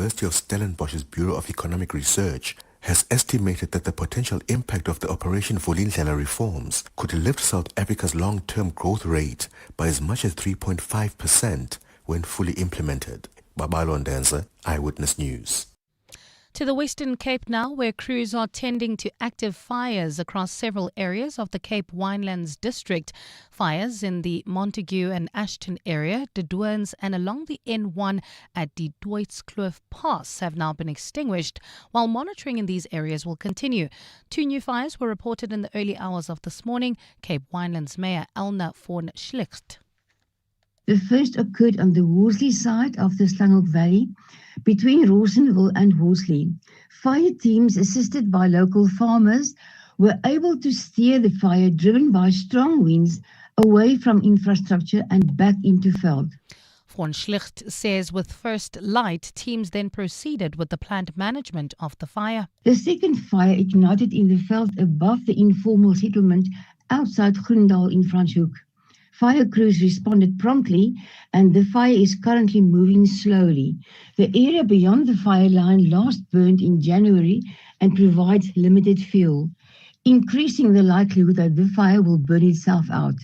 University of Stellenbosch's Bureau of Economic Research has estimated that the potential impact of the Operation Vulindlela reforms could lift South Africa's long-term growth rate by as much as 3.5% when fully implemented. Babalo Ndenza, Eyewitness News. To the Western Cape now, where crews are tending to active fires across several areas of the Cape Winelands district. Fires in the Montague and Ashton area, De Doorns and along the N1 at the Deutskloof Pass have now been extinguished, while monitoring in these areas will continue. 2 new fires were reported in the early hours of this morning. Cape Winelands Mayor Elna von Schlicht. The first occurred on the Worsley side of the Slanghoek Valley, between Rawsonville and Worsley. Fire teams, assisted by local farmers, were able to steer the fire, driven by strong winds, away from infrastructure and back into veld. Von Schlicht says with first light, teams then proceeded with the planned management of the fire. The second fire ignited in the veld above the informal settlement outside Groendal in Franschhoek. Fire crews responded promptly, and the fire is currently moving slowly. The area beyond the fire line last burned in January and provides limited fuel, increasing the likelihood that the fire will burn itself out.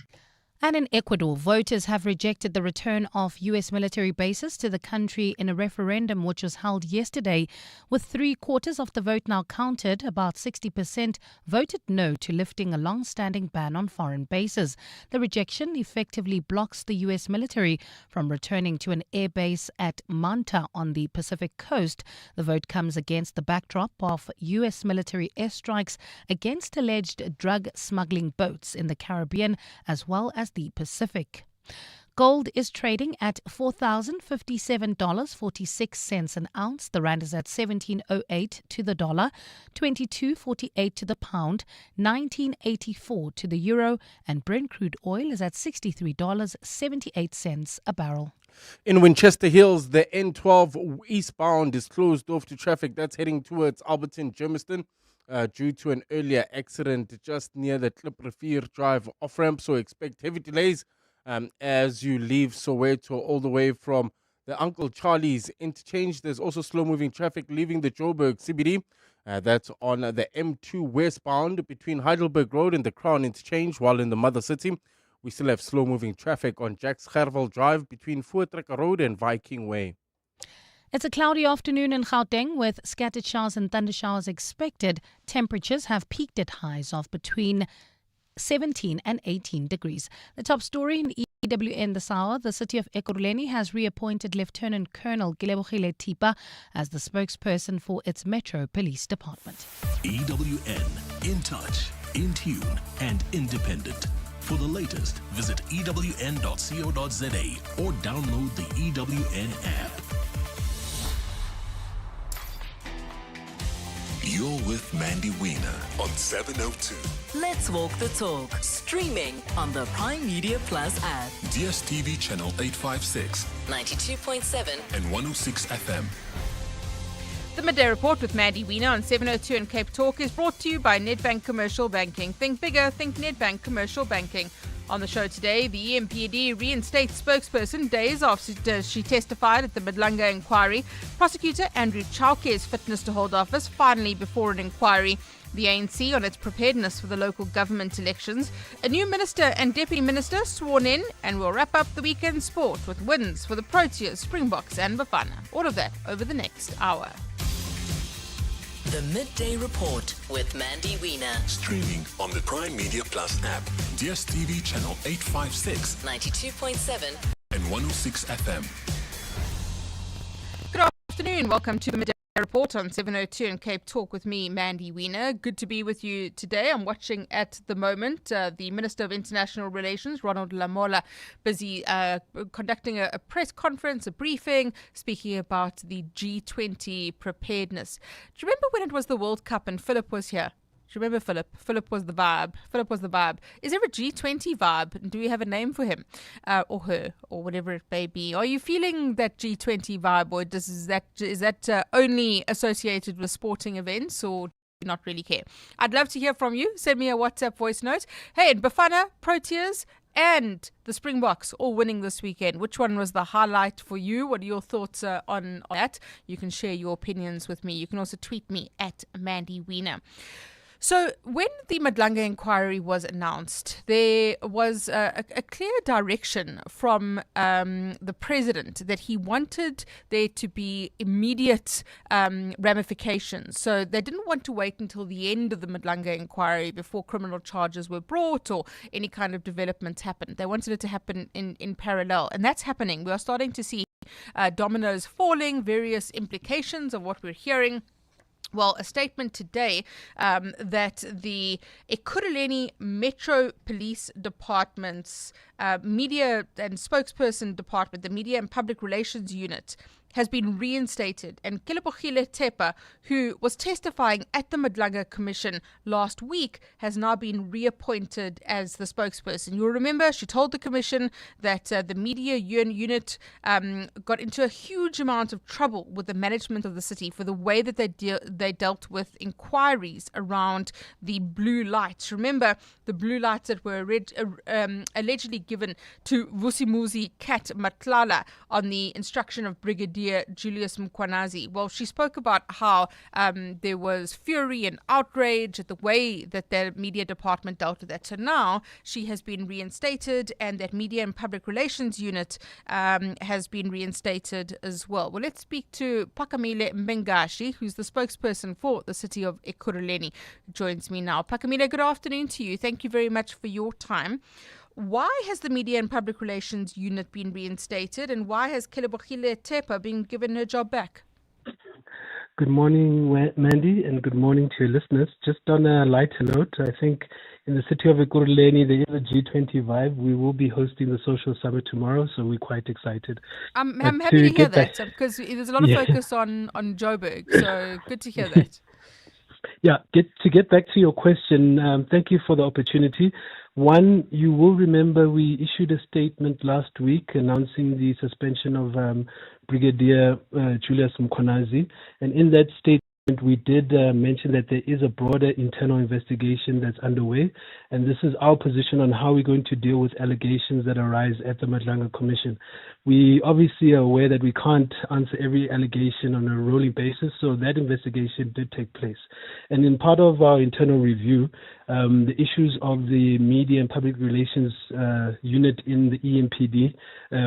And in Ecuador, voters have rejected the return of U.S. military bases to the country in a referendum which was held yesterday. With 3/4 of the vote now counted, about 60% voted no to lifting a long-standing ban on foreign bases. The rejection effectively blocks the U.S. military from returning to an air base at Manta on the Pacific coast. The vote comes against the backdrop of U.S. military airstrikes against alleged drug smuggling boats in the Caribbean as well as the Pacific. Gold is trading at $4,057.46 an ounce. The rand is at 17.08 to the dollar, 22.48 to the pound, 19.84 to the euro, and Brent crude oil is at $63.78 a barrel. In Winchester Hills, the N12 eastbound is closed off to traffic. That's heading towards Alberton, Germiston. Due to an earlier accident just near the Kliprivier Drive off-ramp, so expect heavy delays as you leave Soweto all the way from the Uncle Charlie's interchange. There's also slow-moving traffic leaving the Joburg CBD. That's on the M2 westbound between Heidelberg Road and the Crown interchange, while in the Mother City, we still have slow-moving traffic on Jacques Gerwel Drive between Voortrekker Road and Viking Way. It's a cloudy afternoon in Gauteng with scattered showers and thunder showers expected. Temperatures have peaked at highs of between 17 and 18 degrees. The top story in EWN this hour, the city of Ekurhuleni has reappointed Lieutenant Colonel Gilebogile Tipa as the spokesperson for its Metro Police Department. EWN, in touch, in tune and independent. For the latest, visit ewn.co.za or download the EWN app. You're with Mandy Wiener on 702. Let's walk the talk. Streaming on the Prime Media Plus app. DSTV channel 856, 92.7 and 106 FM. The Midday Report with Mandy Wiener on 702 and Cape Talk is brought to you by Netbank Commercial Banking. Think bigger, think Netbank Commercial Banking. On the show today, the empd reinstates spokesperson days after she testified at the Madlanga inquiry. Prosecutor Andrew Chauke's fitness to hold office finally before an inquiry. The ANC on its preparedness for the local government elections. A new minister and deputy minister sworn in, and we'll wrap up the weekend sport with wins for the Proteas, Springboks and Bafana. All of that over the next hour. The Midday Report with Mandy Wiener. Streaming on the Prime Media Plus app. DSTV channel 856, 92.7 and 106 FM. Good afternoon. Welcome to the Midday Report on 702 and Cape Talk with me, Mandy Wiener. Good to be with you today. I'm watching at the moment the Minister of International Relations, Ronald Lamola, busy conducting a press conference, a briefing, speaking about the G20 preparedness. Do you remember when it was the World Cup and Philip was here? Do you remember Philip? Philip was the vibe. Is there a G20 vibe? Do we have a name for him or her or whatever it may be? Are you feeling that G20 vibe, or is that only associated with sporting events, or do you not really care? I'd love to hear from you. Send me a WhatsApp voice note. Hey, in Bafana, Proteas and the Springboks all winning this weekend. Which one was the highlight for you? What are your thoughts on that? You can share your opinions with me. You can also tweet me at Mandy Wiener. So when the Madlanga inquiry was announced, there was a clear direction from the president that he wanted there to be immediate ramifications. So they didn't want to wait until the end of the Madlanga inquiry before criminal charges were brought or any kind of developments happened. They wanted it to happen in parallel. And that's happening. We are starting to see dominoes falling, various implications of what we're hearing. Well, a statement today that the Ekurhuleni Metro Police Department's media and spokesperson department, the Media and Public Relations Unit, has been reinstated. And Ekurhuleni Tepa, who was testifying at the Madlanga Commission last week, has now been reappointed as the spokesperson. You'll remember she told the Commission that the media unit got into a huge amount of trouble with the management of the city for the way that they dealt with inquiries around the blue lights. Remember the blue lights that were allegedly given to Vusimuzi Kat Matlala on the instruction of Brigadier Julius Mkwanazi. Well, she spoke about how there was fury and outrage at the way that their media department dealt with that. So now she has been reinstated, and that Media and Public Relations Unit has been reinstated as well. Well, let's speak to Pakamile Mbengashi, who's the spokesperson for the city of Ekurhuleni, who joins me now. Pakamile, good afternoon to you. Thank you very much for your time. Why has the Media and Public Relations Unit been reinstated, and why has Ekurhuleni Tepa been given her job back? Good morning, Mandy, and good morning to your listeners. Just on a lighter note, I think in the city of Ekurhuleni, there is a G20 vibe. We will be hosting the social summit tomorrow, so we're quite excited. I'm happy to hear that, because there's a lot of focus on Joburg, so good to hear that. Yeah, to get back to your question, thank you for the opportunity. One, you will remember we issued a statement last week announcing the suspension of Brigadier Julius Mkwanazi, and in that statement we did mention that there is a broader internal investigation that's underway, and this is our position on how we're going to deal with allegations that arise at the Madlanga Commission. We obviously are aware that we can't answer every allegation on a rolling basis, so that investigation did take place. And in part of our internal review, the issues of the Media and Public Relations unit in the EMPD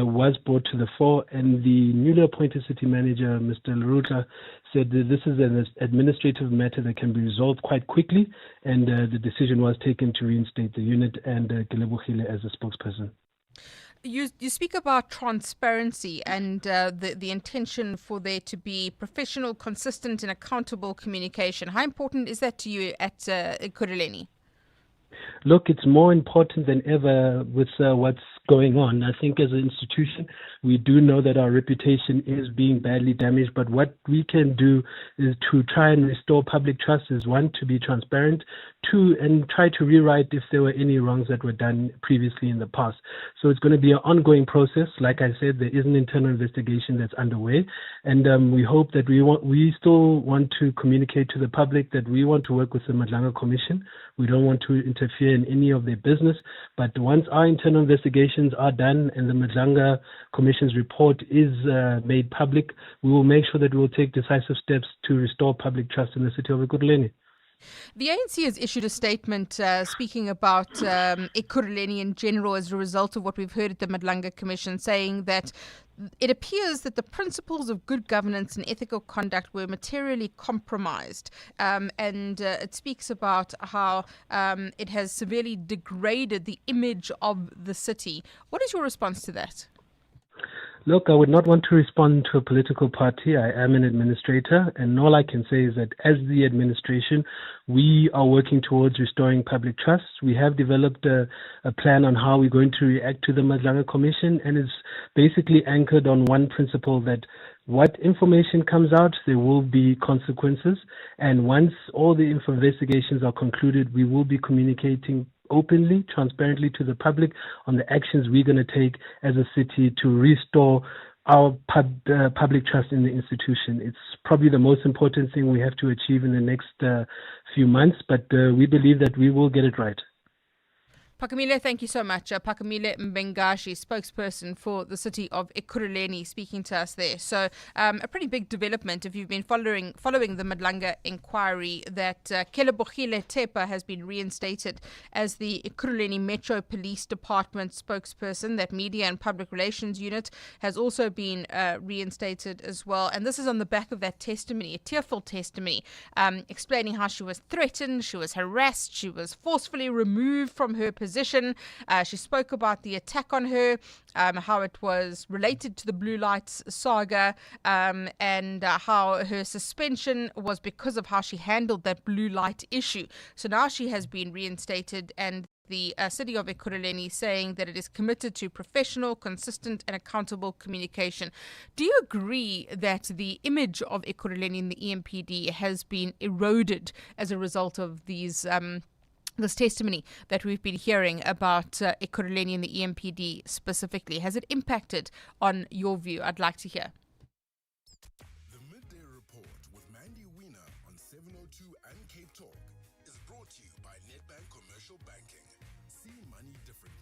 was brought to the fore, and the newly appointed city manager, Mr. Larutla, said that this is an administrative matter that can be resolved quite quickly, and the decision was taken to reinstate the unit and Ekurhuleni as a spokesperson. You speak about transparency and the intention for there to be professional, consistent and accountable communication. How important is that to you at Ekurhuleni? Look, it's more important than ever with what's going on. I think as an institution, we do know that our reputation is being badly damaged, but what we can do is to try and restore public trust is, one, to be transparent, two, and try to rewrite if there were any wrongs that were done previously in the past. So it's going to be an ongoing process. Like I said, there is an internal investigation that's underway, and we hope that we still want to communicate to the public that we want to work with the Madlanga Commission. We don't want to interfere in any of their business, but once our internal investigations are done and the Madlanga Commission's report is made public, we will make sure that we will take decisive steps to restore public trust in the city of Ekurhuleni. The ANC has issued a statement speaking about Ekurhuleni in general as a result of what we've heard at the Madlanga Commission, saying that it appears that the principles of good governance and ethical conduct were materially compromised. And it speaks about how it has severely degraded the image of the city. What is your response to that? Look, I would not want to respond to a political party. I am an administrator, and all I can say is that as the administration, we are working towards restoring public trust. We have developed a plan on how we're going to react to the Madlanga Commission, and it's basically anchored on one principle, that what information comes out, there will be consequences. And once all the investigations are concluded, we will be communicating openly, transparently to the public on the actions we're going to take as a city to restore our public trust in the institution. It's probably the most important thing we have to achieve in the next few months, but we believe that we will get it right. Pakamile, thank you so much. Pakamile Mbengashi, spokesperson for the city of Ekurhuleni, speaking to us there. So a pretty big development if you've been following the Madlanga inquiry, that Kelebogile Tepa has been reinstated as the Ekurhuleni Metro Police Department spokesperson. That media and public relations unit has also been reinstated as well. And this is on the back of that testimony, a tearful testimony, explaining how she was threatened, she was harassed, she was forcefully removed from her position. She spoke about the attack on her, how it was related to the Blue Lights saga, and how her suspension was because of how she handled that blue light issue. So now she has been reinstated, and the city of Ekurhuleni saying that it is committed to professional, consistent and accountable communication. Do you agree that the image of Ekurhuleni in the EMPD has been eroded as a result of these this testimony that we've been hearing about Ekurhuleni and the EMPD specifically? Has it impacted on your view? I'd like to hear. The Midday Report with Mandy Wiener on 702 and Cape Talk is brought to you by Netbank Commercial Banking. See money differently.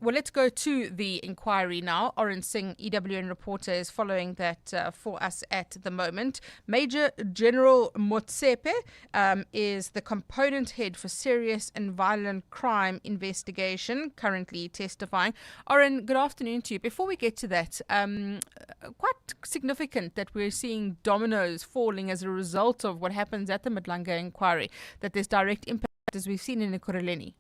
Well, let's go to the inquiry now. Oren Singh, EWN reporter, is following that for us at the moment. Major General Motsepe is the component head for serious and violent crime investigation, currently testifying. Oren, good afternoon to you. Before we get to that, quite significant that we're seeing dominoes falling as a result of what happens at the Madlanga inquiry, that there's direct impact, as we've seen in Ekurhuleni.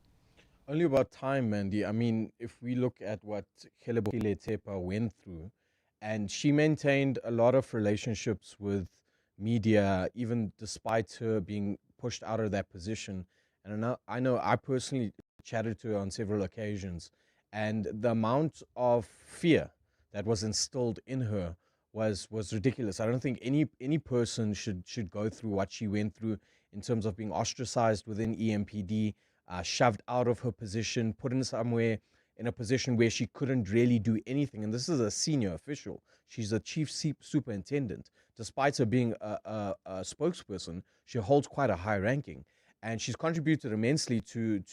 Only about time, Mandy. I mean, if we look at what Kelebogile Tepa went through, and she maintained a lot of relationships with media, even despite her being pushed out of that position. And I know I personally chatted to her on several occasions, and the amount of fear that was instilled in her was ridiculous. I don't think any person should go through what she went through in terms of being ostracized within EMPD, shoved out of her position, put in somewhere in a position where she couldn't really do anything. And this is a senior official. She's a chief superintendent. Despite her being a spokesperson, she holds quite a high ranking. And she's contributed immensely to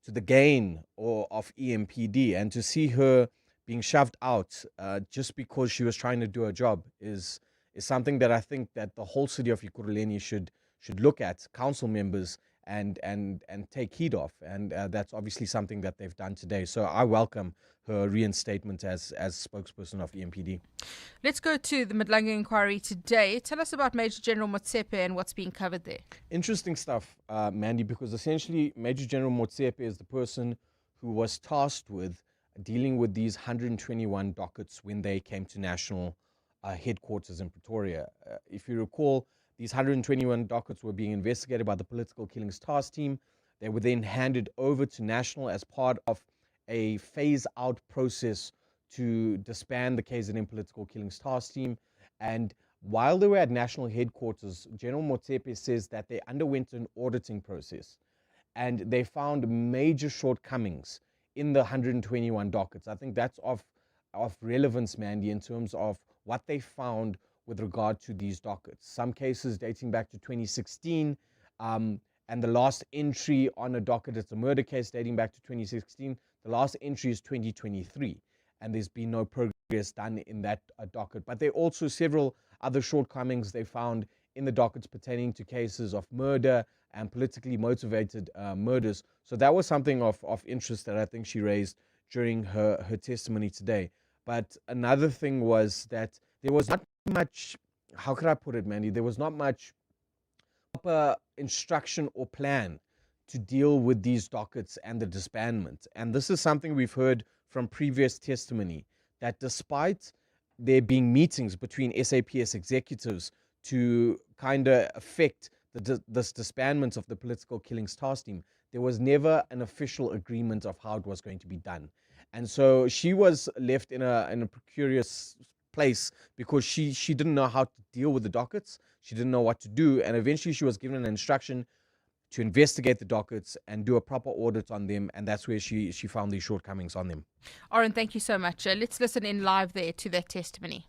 the gain of EMPD. And to see her being shoved out just because she was trying to do her job is something that I think that the whole city of Ekurhuleni should look at, council members, and take heed of, and that's obviously something that they've done today. So I welcome her reinstatement as spokesperson of EMPD. Let's go to the Madlanga inquiry today. Tell us about Major General Motsepe and what's being covered there. Interesting stuff, Mandy, because essentially Major General Motsepe is the person who was tasked with dealing with these 121 dockets when they came to national headquarters in Pretoria. If you recall, these 121 dockets were being investigated by the Political Killings Task Team. They were then handed over to National as part of a phase-out process to disband the KZN Political Killings Task Team. And while they were at National headquarters, General Motsepe says that they underwent an auditing process and they found major shortcomings in the 121 dockets. I think that's of relevance, Mandy, in terms of what they found with regard to these dockets. Some cases dating back to 2016, and the last entry on a docket, it's a murder case dating back to 2016. The last entry is 2023, and there's been no progress done in that docket. But there are also several other shortcomings they found in the dockets pertaining to cases of murder and politically motivated murders. So that was something of interest that I think she raised during her testimony today. But another thing was that there was not much, how could I put it, Mandy? There was not much proper instruction or plan to deal with these dockets and the disbandment. And this is something we've heard from previous testimony, that despite there being meetings between SAPS executives to kind of affect this disbandment of the Political Killings Task Team, there was never an official agreement of how it was going to be done. And so she was left in a precarious place because she didn't know how to deal with the dockets. She didn't know what to do. And eventually she was given an instruction to investigate the dockets and do a proper audit on them. And that's where she found these shortcomings on them. Oren, thank you so much. Let's listen in live there to that testimony.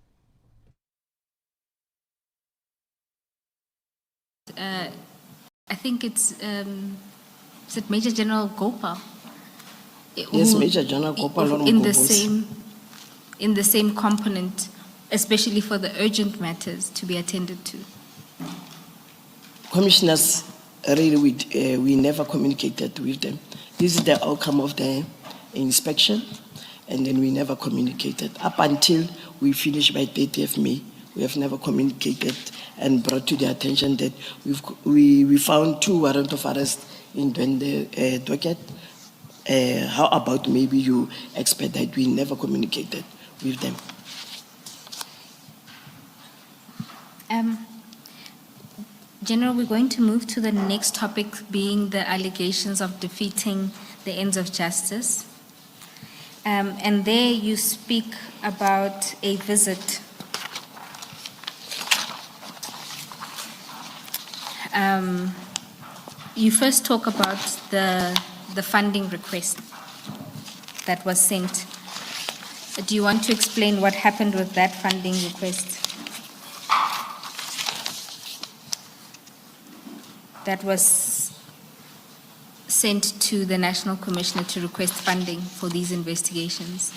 I think it's Is it Major General Gopal? Yes, Major General Gopal. In the same component, especially for the urgent matters to be attended to. Commissioners, really, we never communicated with them. This is the outcome of the inspection, and then we never communicated. Up until we finished by 30th May, we have never communicated and brought to their attention that we found 2 warrants of arrest in the docket. How about maybe you expect that we never communicated with them? General, we're going to move to the next topic, being the allegations of defeating the ends of justice. And there you speak about a visit. You first talk about the funding request that was sent. Do you want to explain what happened with that funding request? That was sent to the National Commissioner to request funding for these investigations.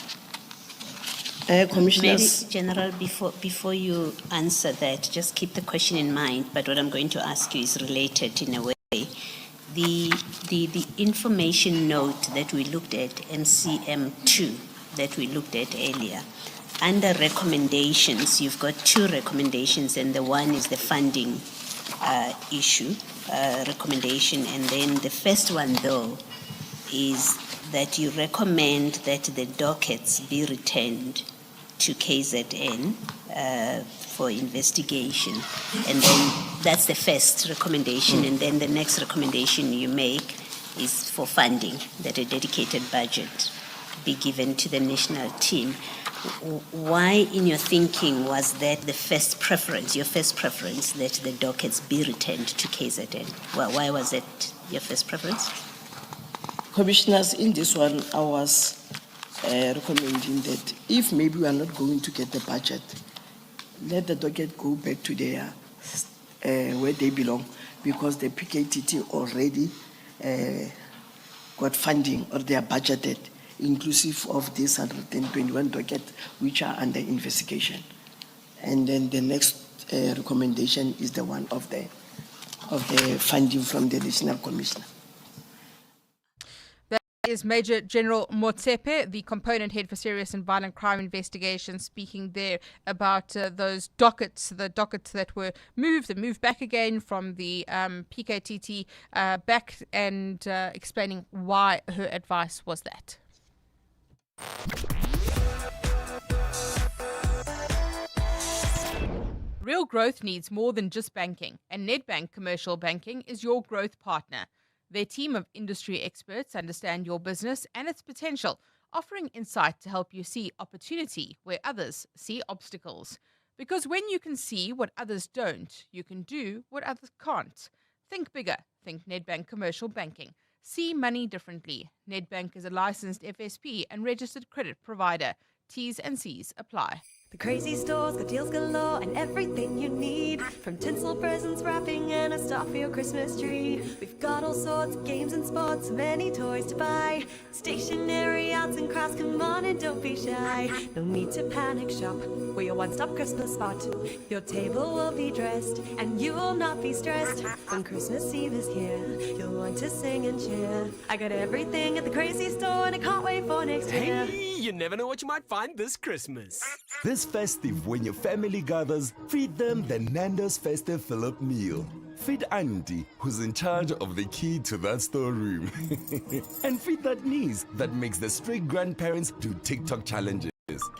Commissioners. Maybe, General, before you answer that, just keep the question in mind, but what I'm going to ask you is related in a way. The information note that we looked at, MCM2, that we looked at earlier, under recommendations, you've got 2 recommendations, and the one is the funding issue recommendation, and then the first one, though, is that you recommend that the dockets be returned to KZN for investigation. And then that's the first recommendation. And then the next recommendation you make is for funding, that a dedicated budget be given to the national team. Why, in your thinking, was that the first preference, your first preference, that the dockets be returned to KZN? Well, why was it your first preference? Commissioners, in this one, I was recommending that if maybe we are not going to get the budget, let the docket go back to their where they belong, because the PKTT already got funding, or they are budgeted, inclusive of this 121 docket which are under investigation. And then the next recommendation is the one of the funding from the National Commissioner. Is Major General Motsepe, the component head for serious and violent crime investigations, speaking there about those dockets, the dockets that were moved and moved back again from the PKTT back, and explaining why her advice was that. Real growth needs more than just banking, and Nedbank Commercial Banking is your growth partner. Their team of industry experts understand your business and its potential, offering insight to help you see opportunity where others see obstacles. Because when you can see what others don't, you can do what others can't. Think bigger. Think Nedbank Commercial Banking. See money differently. Nedbank is a licensed FSP and registered credit provider. T's and C's apply. The crazy store's got deals galore and everything you need. From tinsel presents, wrapping, and a star for your Christmas tree. We've got all sorts of games and sports, many toys to buy. Stationery, arts and crafts, come on and don't be shy. No need to panic shop, we're your one-stop Christmas spot. Your table will be dressed and you will not be stressed. When Christmas Eve is here, you'll want to sing and cheer. I got everything at the crazy store and I can't wait for next year. Hey, you never know what you might find this Christmas. This festive, when your family gathers, feed them the Nando's Festive Fill-Up meal. Feed Auntie, who's in charge of the key to that storeroom. And feed that niece that makes the strict grandparents do TikTok challenges.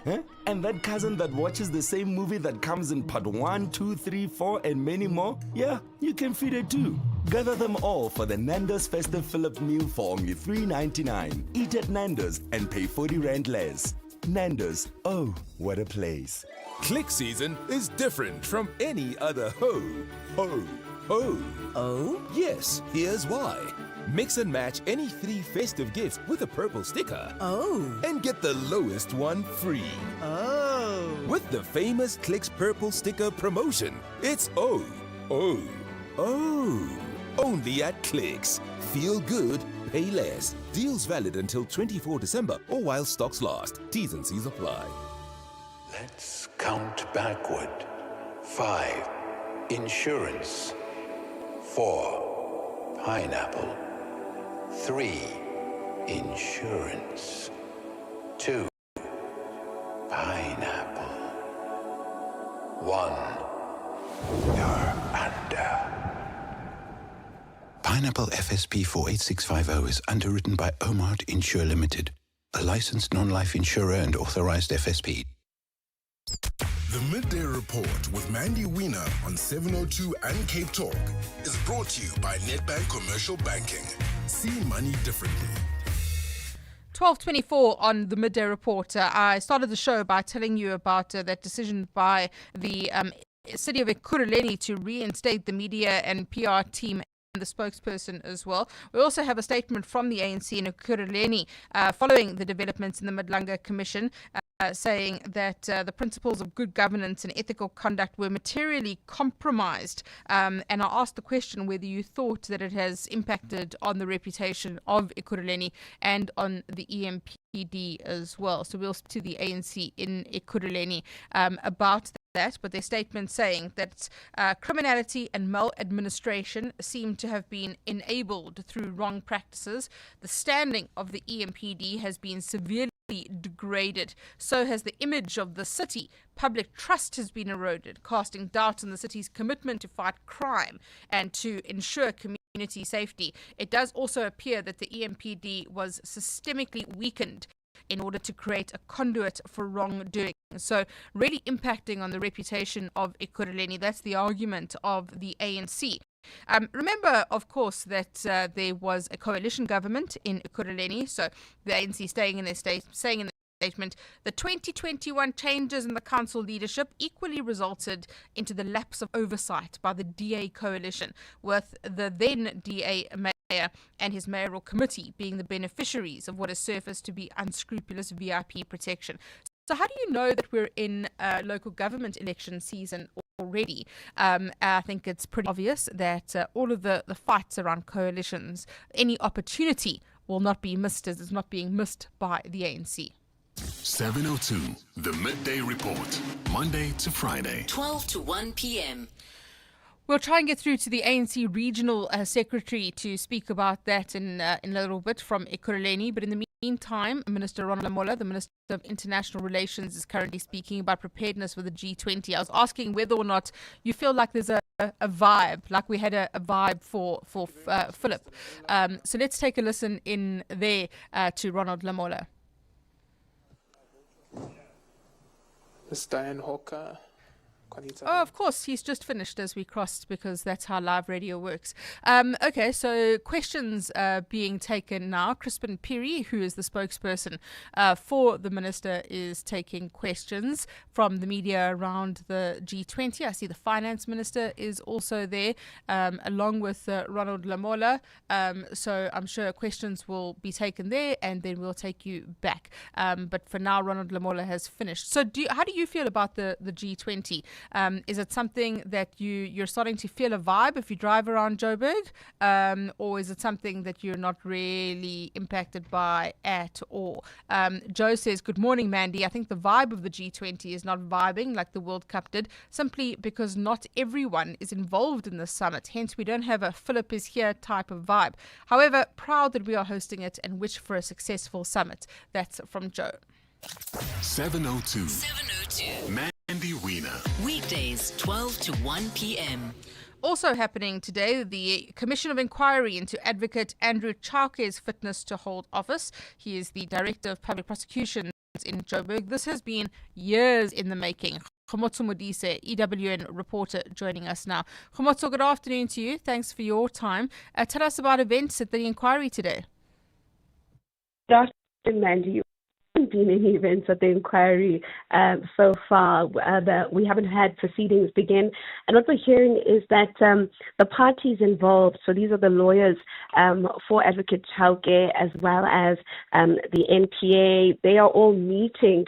Huh? And that cousin that watches the same movie that comes in part 1, 2, 3, 4, and many more. Yeah, you can feed it too. Gather them all for the Nando's Festive Fill-Up meal for only $3.99. Eat at Nando's and pay 40 Rand less. Nando's, oh, what a place. Click season is different from any other ho. Oh? Yes, here's why. Mix and match any 3 festive gifts with a purple sticker. Oh. And get the lowest one free. Oh. With the famous Clicks Purple Sticker promotion, it's oh. only at Clicks. Feel good, pay less. Deals valid until 24 December or while stocks last. T's and C's apply. Let's count backward. 5. Insurance. 4. Pineapple. 3. Insurance. 2. Pineapple. 1. You're under. Pineapple FSP 48650 is underwritten by Omart Insure Limited, a licensed non-life insurer and authorized FSP. The Midday Report with Mandy Wiener on 702 and Cape Talk is brought to you by Netbank Commercial Banking. See money differently. 12:24 on the Midday Report. I started the show by telling you about that decision by the city of Ekurhuleni to reinstate the media and PR team and the spokesperson as well. We also have a statement from the ANC in ekurhuleni following the developments in the Madlanga Commission, saying that the principles of good governance and ethical conduct were materially compromised. And I asked the question whether you thought that it has impacted on the reputation of Ekurhuleni and on the EMPD as well. So we'll speak to the ANC in Ekurhuleni about that, but their statement saying that criminality and maladministration seem to have been enabled through wrong practices. The standing of the EMPD has been severely degraded. So has the image of the city. Public trust has been eroded, casting doubt on the city's commitment to fight crime and to ensure community safety. It does also appear that the EMPD was systemically weakened in order to create a conduit for wrongdoing. So really impacting on the reputation of Ekurhuleni. That's the argument of the ANC. Remember, of course, that there was a coalition government in Ekurhuleni. So the ANC saying in their statement, the 2021 changes in the council leadership equally resulted into the lapse of oversight by the DA coalition, with the then DA mayor and his mayoral committee being the beneficiaries of what has surfaced to be unscrupulous VIP protection. So how do you know that we're in local government election season already? I think it's pretty obvious that all of the fights around coalitions, any opportunity will not be missed as it's not being missed by the ANC. 702, the Midday Report, Monday to Friday. 12 to 1 p.m. We'll try and get through to the ANC regional secretary to speak about that in a little bit from Ekurhuleni. But in the meantime, Minister Ronald Lamola, the Minister of International Relations, is currently speaking about preparedness for the G20. I was asking whether or not you feel like there's a vibe, like we had a vibe for Philip. So let's take a listen in there to Ronald Lamola. Miss Diane Hawker. Oh, of course, he's just finished as we crossed because that's how live radio works. Okay, so questions being taken now. Crispin Piri, who is the spokesperson for the minister, is taking questions from the media around the G20. I see the finance minister is also there, along with Ronald Lamola. So I'm sure questions will be taken there and then we'll take you back. But for now, Ronald Lamola has finished. So how do you feel about the G20? Is it something that you're starting to feel a vibe if you drive around Joburg? Or is it something that you're not really impacted by at all? Joe says, good morning, Mandy. I think the vibe of the G20 is not vibing like the World Cup did, simply because not everyone is involved in the summit. Hence, we don't have a Philip is here type of vibe. However, proud that we are hosting it and wish for a successful summit. That's from Joe. 702. 702. Mandy Wiener. Weekdays, 12 to 1 p.m. Also happening today, the Commission of Inquiry into Advocate Andrew Chauke's fitness to hold office. He is the Director of Public Prosecutions in Joburg. This has been years in the making. Khomotso Modise, EWN reporter, joining us now. Khomotso, good afternoon to you. Thanks for your time. Tell us about events at the inquiry today. Good afternoon, Mandy. been any events at the inquiry so far. We haven't had proceedings begin. And what we're hearing is that the parties involved, so these are the lawyers for Advocate Chauke as well as the NPA, they are all meeting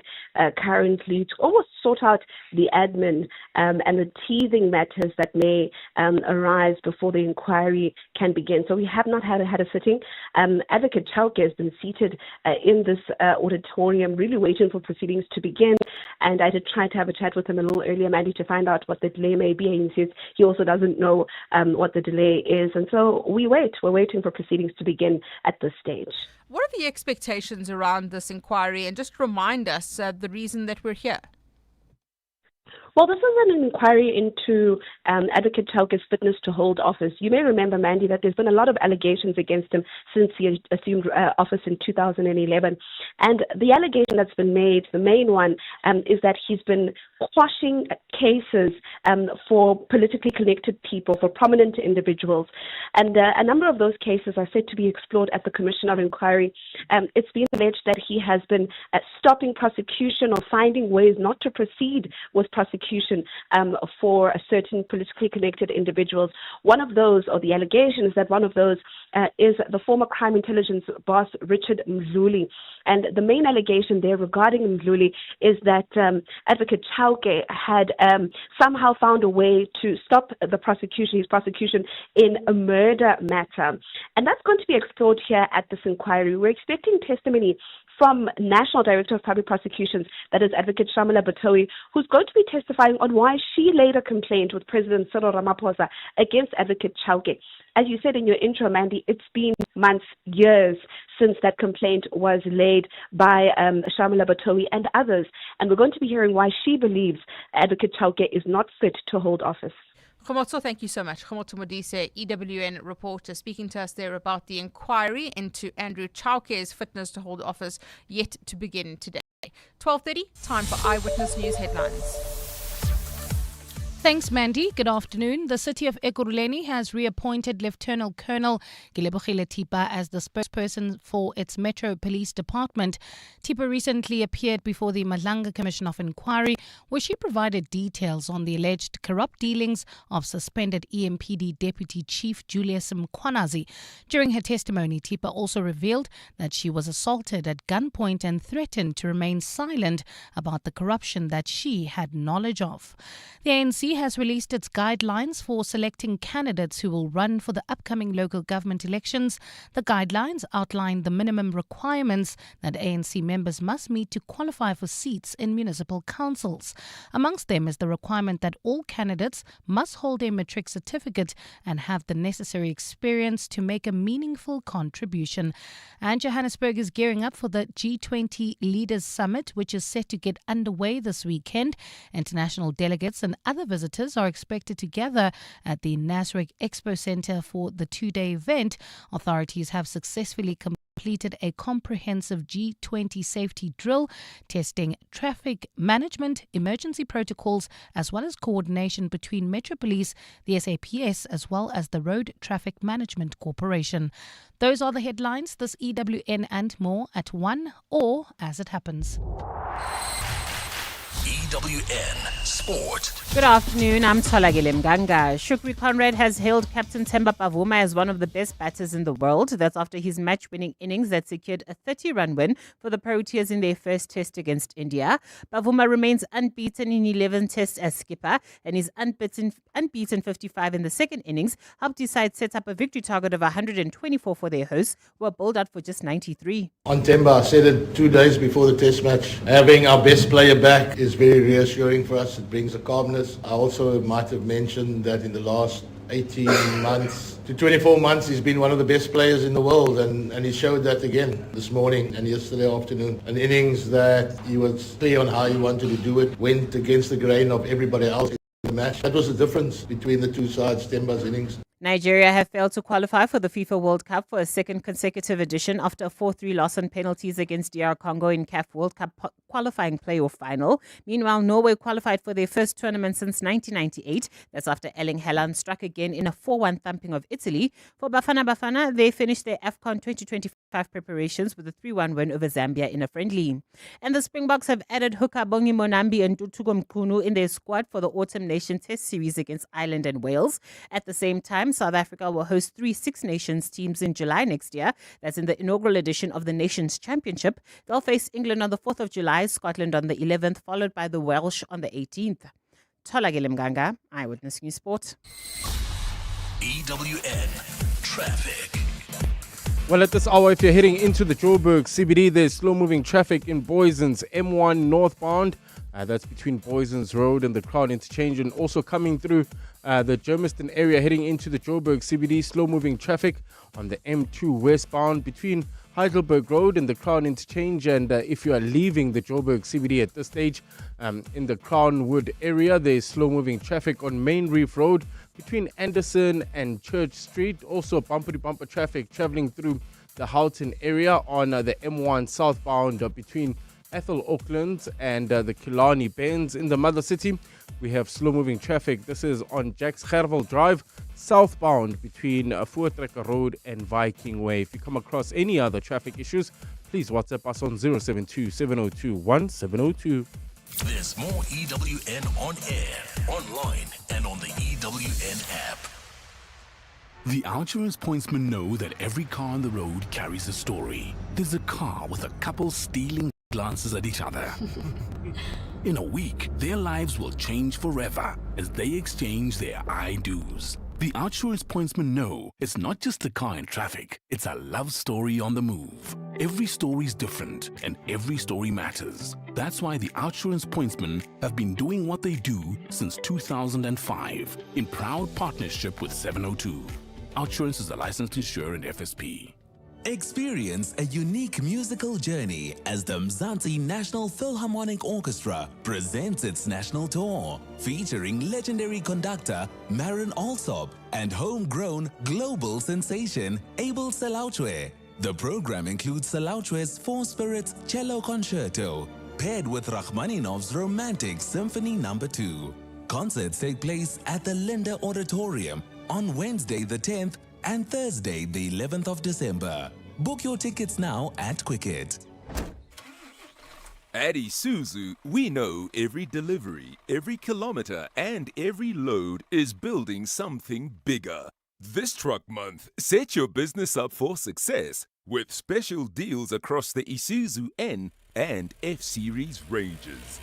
currently to almost sort out the admin and the teething matters that may arise before the inquiry can begin. So we have not had a sitting. Advocate Chauke has been seated in this auditorium, really waiting for proceedings to begin. And I did try to have a chat with him a little earlier, Mandy, to find out what the delay may be. And he says he also doesn't know what the delay is. And so we wait. We're waiting for proceedings to begin at this stage. What are the expectations around this inquiry? And just remind us the reason that we're here. Well, this is an inquiry into Advocate Chauke's fitness to hold office. You may remember, Mandy, that there's been a lot of allegations against him since he assumed office in 2011. And the allegation that's been made, the main one, is that he's been quashing cases for politically connected people, for prominent individuals. And a number of those cases are said to be explored at the Commission of Inquiry. It's been alleged that he has been stopping prosecution or finding ways not to proceed with prosecution for certain politically connected individuals. One of those, or the allegation is that one of those is the former crime intelligence boss, Richard Mdluli. And the main allegation there regarding Mdluli is that Advocate Chauke had somehow found a way to stop the prosecution, his prosecution, in a murder matter. And that's going to be explored here at this inquiry. We're expecting testimony from National Director of Public Prosecutions, that is Advocate Shamila Batohi, who's going to be testifying on why she laid a complaint with President Cyril Ramaphosa against Advocate Chauke. As you said in your intro, Mandy, it's been months, years since that complaint was laid by Shamila Batohi and others. And we're going to be hearing why she believes Advocate Chauke is not fit to hold office. Khomotso, thank you so much. Khomotso Modise, EWN reporter, speaking to us there about the inquiry into Andrew Chauke's fitness to hold office yet to begin today. 12:30, time for Eyewitness News headlines. Thanks, Mandy. Good afternoon. The city of Ekurhuleni has reappointed Lieutenant Colonel Gilebogile Tipa as the spokesperson for its Metro Police Department. Tipa recently appeared before the Madlanga Commission of Inquiry, where she provided details on the alleged corrupt dealings of suspended EMPD Deputy Chief Julius Mkhwanazi. During her testimony, Tipa also revealed that she was assaulted at gunpoint and threatened to remain silent about the corruption that she had knowledge of. The ANC has released its guidelines for selecting candidates who will run for the upcoming local government elections. The guidelines outline the minimum requirements that ANC members must meet to qualify for seats in municipal councils. Amongst them is the requirement that all candidates must hold a matric certificate and have the necessary experience to make a meaningful contribution. And Johannesburg is gearing up for the G20 Leaders Summit, which is set to get underway this weekend. International delegates and other visitors are expected to gather at the Nasrec Expo Center for the two-day event. Authorities have successfully completed a comprehensive G20 safety drill, testing traffic management, emergency protocols, as well as coordination between Metro Police, the SAPS, as well as the Road Traffic Management Corporation. Those are the headlines. This EWN and more at 1 or as it happens. EWN Sport. Good afternoon, I'm Tolagile Mganga. Shukri Conrad has hailed Captain Themba Bavuma as one of the best batters in the world. That's after his match-winning innings that secured a 30-run win for the Proteas in their first test against India. Bavuma remains unbeaten in 11 tests as skipper, and his unbeaten 55 in the second innings helped his side set up a victory target of 124 for their hosts, who were bowled out for just 93. On Themba, I said it 2 days before the test match. Having our best player back is very reassuring for us. It brings a calmness. I also might have mentioned that in the last 18 months to 24 months, he's been one of the best players in the world, and he showed that again this morning and yesterday afternoon. An innings that he was clear on how he wanted to do it, went against the grain of everybody else in the match. That was the difference between the two sides, Themba's innings. Nigeria have failed to qualify for the FIFA World Cup for a second consecutive edition after a 4-3 loss on penalties against DR Congo in CAF World Cup qualifying playoff final. Meanwhile, Norway qualified for their first tournament since 1998. That's after Erling Haaland struck again in a 4-1 thumping of Italy. For Bafana Bafana, they finished their AFCON 2025 5 preparations with a 3-1 win over Zambia in a friendly. And the Springboks have added hooker Bongi Monambi and Tutugo Mkunu in their squad for the Autumn Nation Test Series against Ireland and Wales. At the same time, South Africa will host 3 Six Nations teams in July next year. That's in the inaugural edition of the Nations Championship. They'll face England on the 4th of July, Scotland on the 11th, followed by the Welsh on the 18th. Tholakele Mganga, Eyewitness News Sport. EWN Traffic. Well, at this hour, if you're heading into the Joburg CBD, there's slow-moving traffic in Boysens M1 northbound. That's between Boysens Road and the Crown Interchange, and also coming through the Germiston area, heading into the Joburg CBD, slow-moving traffic on the M2 westbound between Heidelberg Road and the Crown Interchange. And if you are leaving the Joburg CBD at this stage, in the Crownwood area, there's slow-moving traffic on Main Reef Road between Anderson and Church Street. Also bumper-to-bumper traffic traveling through the Houghton area on the M1 southbound between Ethel Oakland and the Killarney Bends. In the Mother City, we have slow-moving traffic. This is on Jacques Gerwel Drive, southbound between Voortrekker Road and Viking Way. If you come across any other traffic issues, please WhatsApp us on 072-702-1702. There's more EWN on air, online, and on the EWN app. The Outsurance pointsmen know that every car on the road carries a story. There's a car with a couple stealing glances at each other. In a week, their lives will change forever as they exchange their I-do's. The Outsurance pointsmen know it's not just a car in traffic, it's a love story on the move. Every story's different and every story matters. That's why the Outsurance pointsmen have been doing what they do since 2005 in proud partnership with 702. Outsurance is a licensed insurer and FSP. Experience a unique musical journey as the Mzansi National Philharmonic Orchestra presents its national tour, featuring legendary conductor Marin Alsop and homegrown global sensation Abel Selauchwe. The program includes Selauchwe's Four Spirits Cello Concerto, paired with Rachmaninoff's Romantic Symphony No. 2. Concerts take place at the Linda Auditorium on Wednesday the 10th and Thursday the 11th of December. Book your tickets now at Quicket. At Isuzu, we know every delivery, every kilometer, and every load is building something bigger. This truck month, set your business up for success with special deals across the Isuzu N and F Series ranges.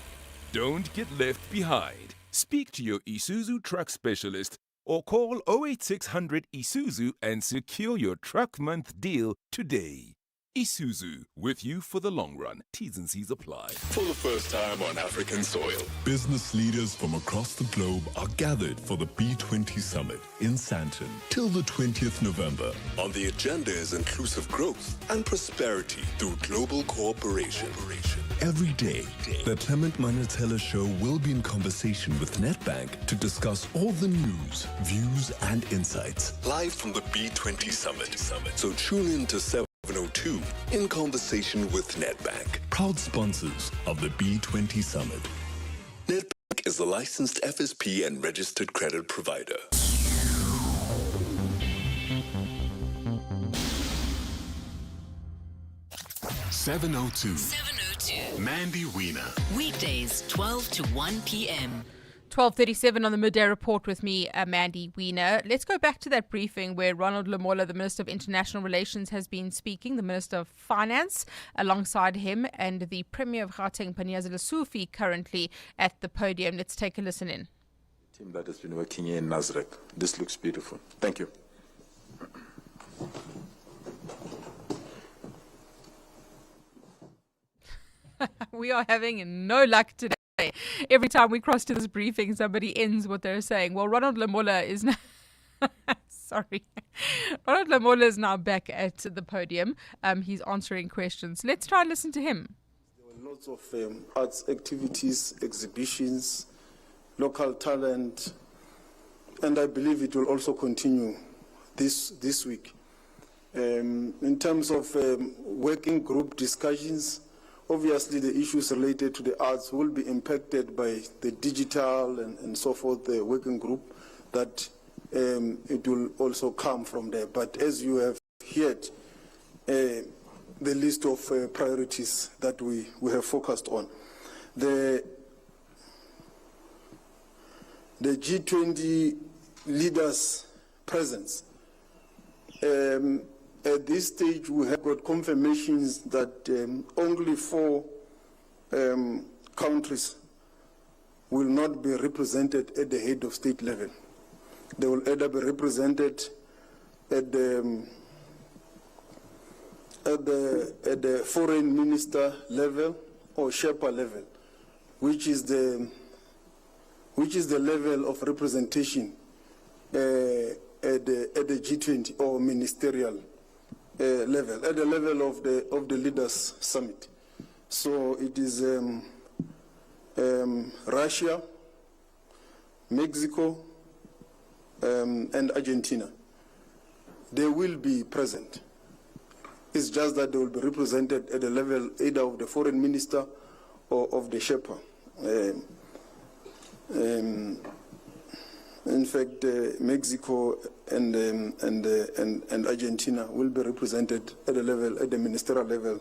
Don't get left behind. Speak to your Isuzu truck specialist or call 08600 Isuzu and secure your truck month deal today. Isuzu, with you for the long run. T's and C's apply. For the first time on African soil, business leaders from across the globe are gathered for the B20 Summit in Sandton till the 20th November. On the agenda is inclusive growth and prosperity through global cooperation. Every day, the Clement Manatella Show will be in conversation with Netbank to discuss all the news, views, and insights live from the B20 Summit. So tune in to 702 in conversation with Netbank, proud sponsors of the B20 Summit. Netbank is a licensed FSP and registered credit provider. Mandy Wiener. Weekdays, 12 to 1 p.m. 12:37 on the Midday Report with me, Mandy Wiener. Let's go back to that briefing where Ronald Lamola, the Minister of International Relations, has been speaking, the Minister of Finance alongside him, and the Premier of Gauteng, Panyaza Lesufi, currently at the podium. Let's take a listen in. Team that has been working here in Nasrec. This looks beautiful. Thank you. We are having no luck today. Every time we cross to this briefing, somebody ends what they're saying. Well, Ronald Lamola is now... Sorry. Ronald Lamola is now back at the podium. He's answering questions. Let's try and listen to him. There were lots of arts activities, exhibitions, local talent, and I believe it will also continue this week. In terms of working group discussions, obviously, the issues related to the arts will be impacted by the digital and so forth, the working group, that it will also come from there. But as you have heard, the list of priorities that we have focused on. The G20 leaders' presence. At this stage, we have got confirmations that only 4 countries will not be represented at the head of state level. They will either be represented at the foreign minister level or Sherpa level, which is the level of representation at the G20 or ministerial level, at the level of the leaders summit. So it is Russia, Mexico, and Argentina. They will be present. It's just that they will be represented at the level either of the foreign minister or of the Sherpa. In fact, Mexico and Argentina will be represented at the level, at the ministerial level,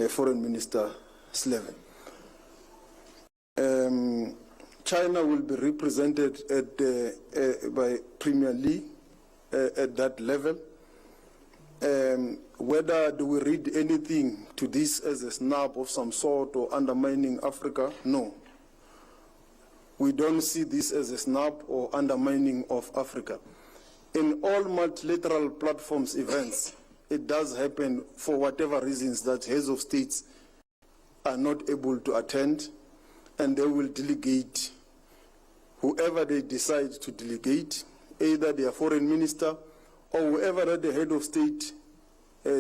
foreign minister's level. China will be represented by Premier Li at that level. Whether do we read anything to this as a snub of some sort or undermining Africa? No. We don't see this as a snub or undermining of Africa. In all multilateral platforms events, it does happen for whatever reasons that heads of states are not able to attend, and they will delegate whoever they decide to delegate, either their foreign minister or whoever that the head of state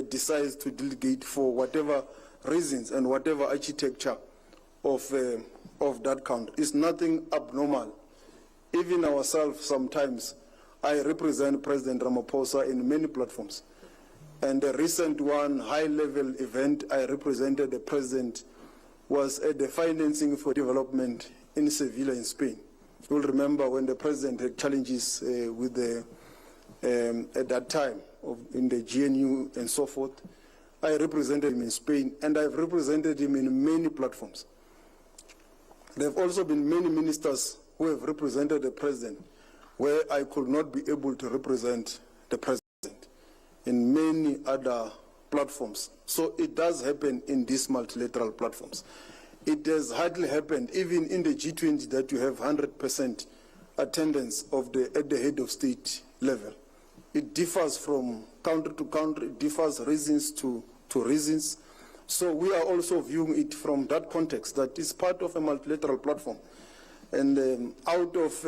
decides to delegate for whatever reasons and whatever architecture of that country. It's nothing abnormal. Even ourselves, sometimes, I represent President Ramaphosa in many platforms. And the recent one, high-level event I represented the president was at the financing for development in Sevilla in Spain. You will remember when the president had challenges with the, at that time, in the GNU and so forth. I represented him in Spain, and I've represented him in many platforms. There have also been many ministers who have represented the president where I could not be able to represent the president in many other platforms. So it does happen in these multilateral platforms. It has hardly happened even in the G20 that you have 100% attendance of at the head of state level. It differs from country to country, it differs reasons to reasons. So we are also viewing it from that context, that is part of a multilateral platform. And out of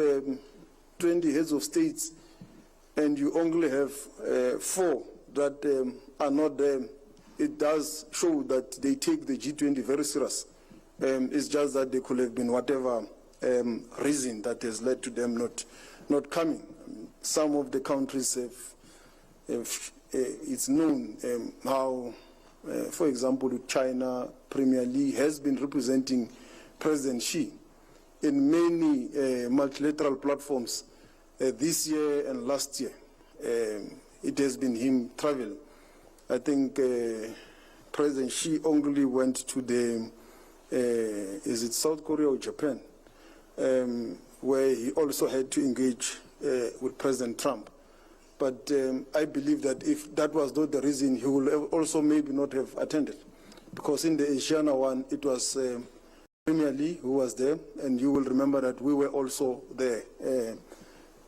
20 heads of states, and you only have 4 that are not there, it does show that they take the G20 very serious. It's just that they could have been whatever reason that has led to them not coming. Some of the countries it's known how, for example, China, Premier Li has been representing President Xi in many multilateral platforms this year and last year. It has been him traveling. I think President Xi only went to the, is it South Korea or Japan, where he also had to engage with President Trump. But I believe that if that was not the reason, he will also maybe not have attended. Because in the Asiana one, it was Premier Li who was there, and you will remember that we were also there,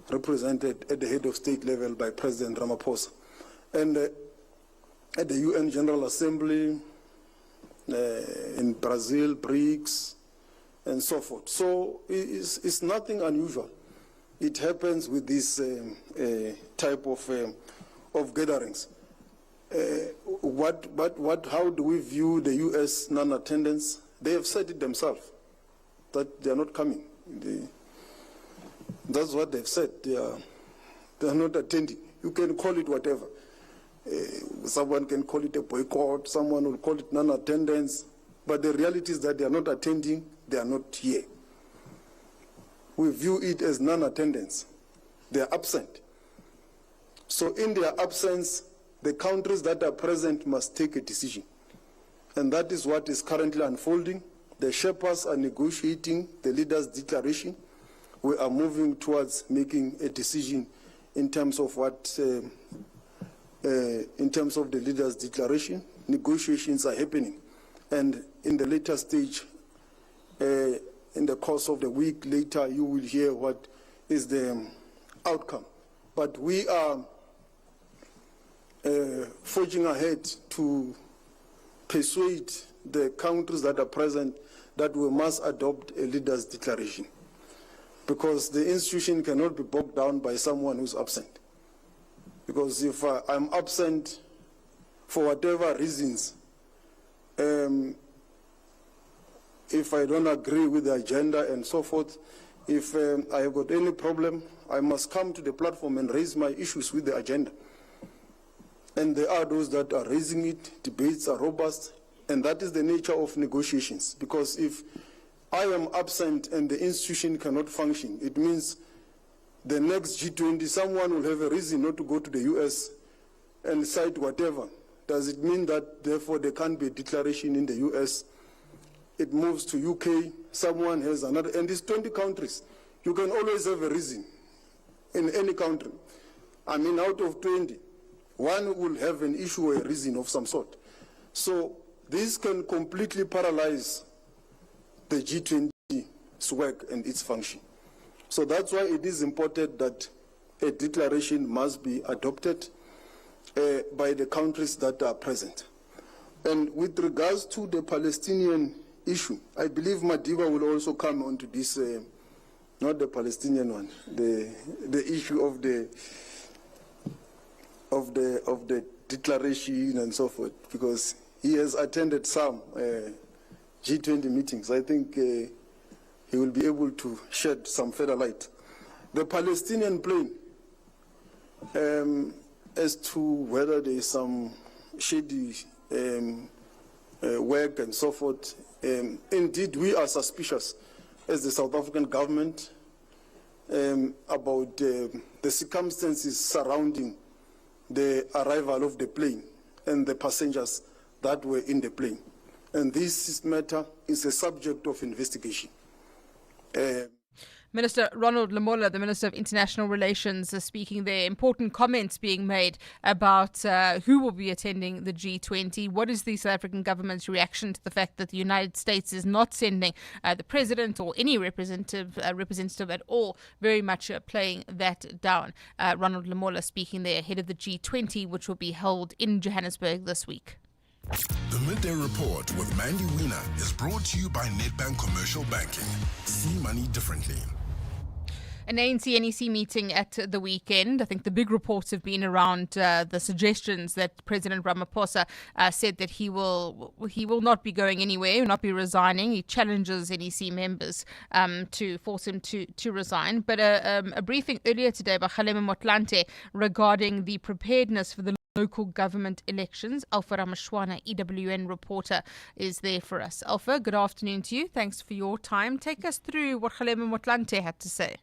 represented at the head of state level by President Ramaphosa. And at the UN General Assembly, in Brazil, BRICS, and so forth. So it's nothing unusual. It happens with this type of gatherings. How do we view the U.S. non-attendance? They have said it themselves, that they are not coming. That's what they've said. They are not attending. You can call it whatever. Someone can call it a boycott, someone will call it non-attendance, but the reality is that they are not attending, they are not here. We view it as non-attendance. They are absent. So in their absence, the countries that are present must take a decision. And that is what is currently unfolding. The Sherpas are negotiating the leaders' declaration. We are moving towards making a decision in terms of what, in terms of the leaders' declaration. Negotiations are happening. And in the later stage, in the course of the week later, you will hear what is the outcome. But we are forging ahead to persuade the countries that are present that we must adopt a leaders' declaration, because the institution cannot be bogged down by someone who's absent. Because if I'm absent for whatever reasons, if I don't agree with the agenda and so forth, if I have got any problem, I must come to the platform and raise my issues with the agenda. And there are those that are raising it, debates are robust, and that is the nature of negotiations. Because if I am absent and the institution cannot function, it means the next G20, someone will have a reason not to go to the US and cite whatever. Does it mean that, therefore, there can't be a declaration in the US? It moves to UK, someone has another, and it's 20 countries. You can always have a reason in any country. I mean, out of 20, one will have an issue or a reason of some sort. So this can completely paralyze the G20's work and its function. So that's why it is important that a declaration must be adopted by the countries that are present. And with regards to the Palestinian issue, I believe Madiba will also come onto this, not the Palestinian one, the issue of the declaration and so forth, because he has attended some G20 meetings. I think he will be able to shed some further light. The Palestinian plain, as to whether there is some shady work and so forth, indeed we are suspicious as the South African government about the circumstances surrounding the arrival of the plane and the passengers that were in the plane. And this matter is a subject of investigation. Minister Ronald Lamola, the Minister of International Relations, is speaking there. Important comments being made about who will be attending the G20. What is the South African government's reaction to the fact that the United States is not sending the president or any representative at all, very much playing that down. Ronald Lamola speaking there ahead of the G20, which will be held in Johannesburg this week. The Midday Report with Mandy Wiener is brought to you by Netbank Commercial Banking. See money differently. An ANC-NEC meeting at the weekend. I think the big reports have been around the suggestions that President Ramaphosa said that he will not be going anywhere, not be resigning. He challenges NEC members to force him to resign. But a briefing earlier today by Kgalema Motlanthe regarding the preparedness for the local government elections. Alpha Ramashwana, EWN reporter, is there for us. Alpha, good afternoon to you. Thanks for your time. Take us through what Kgalema Motlanthe had to say.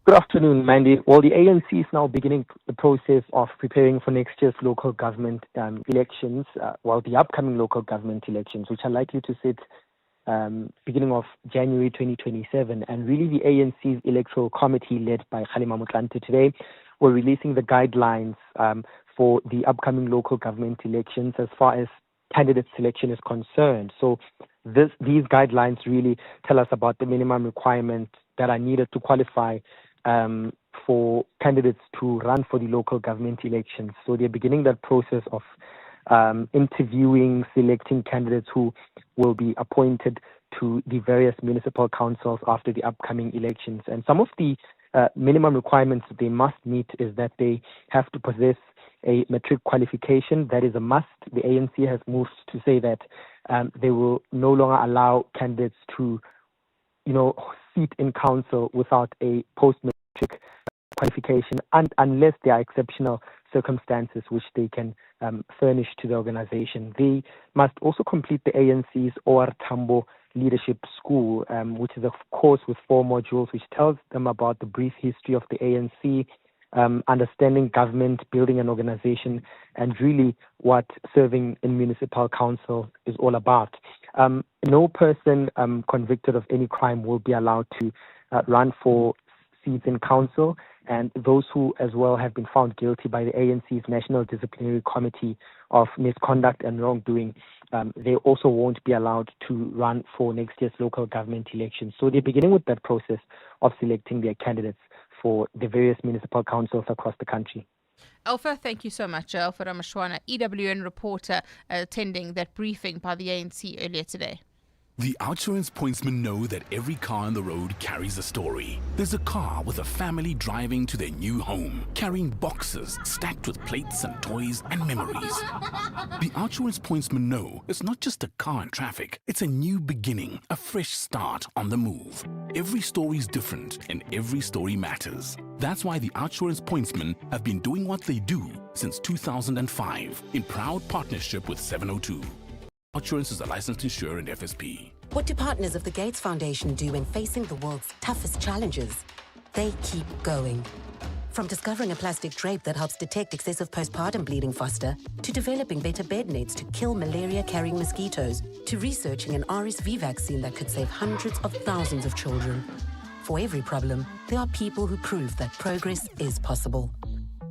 Good afternoon, Mandy. Well, the ANC is now beginning the process of preparing for next year's local government elections, the upcoming local government elections, which are likely to sit beginning of January 2027. And really the ANC's electoral committee, led by Kgalema Motlanthe today, were releasing the guidelines for the upcoming local government elections as far as candidate selection is concerned. So these guidelines really tell us about the minimum requirements that are needed to qualify for candidates to run for the local government elections. So they're beginning that process of interviewing, selecting candidates who will be appointed to the various municipal councils after the upcoming elections. And some of the minimum requirements that they must meet is that they have to possess a matric qualification. That is a must. The ANC has moved to say that they will no longer allow candidates to, seat in council without a post-matric qualification, and unless there are exceptional circumstances which they can furnish to the organization. They must also complete the ANC's OR Tambo Leadership School, which is a course with 4 modules, which tells them about the brief history of the ANC, understanding government, building an organization, and really what serving in municipal council is all about. No person convicted of any crime will be allowed to run for seats in council, and those who as well have been found guilty by the ANC's National Disciplinary Committee of misconduct and wrongdoing, they also won't be allowed to run for next year's local government elections. So they're beginning with that process of selecting their candidates for the various municipal councils across the country. Alpha, thank you so much. Alpha Ramashwana, EWN reporter, attending that briefing by the ANC earlier today. The Outsurance pointsmen know that every car on the road carries a story. There's a car with a family driving to their new home, carrying boxes stacked with plates and toys and memories. The Outsurance pointsmen know it's not just a car in traffic, it's a new beginning, a fresh start on the move. Every story's different and every story matters. That's why the Outsurance pointsmen have been doing what they do since 2005 in proud partnership with 702. Outsurance is a licensed insurer and FSP. What do partners of the Gates Foundation do when facing the world's toughest challenges? They keep going. From discovering a plastic drape that helps detect excessive postpartum bleeding faster, to developing better bed nets to kill malaria-carrying mosquitoes, to researching an RSV vaccine that could save hundreds of thousands of children. For every problem, there are people who prove that progress is possible.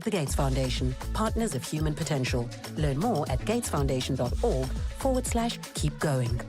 The Gates Foundation, partners of human potential. Learn more at gatesfoundation.org/keep going.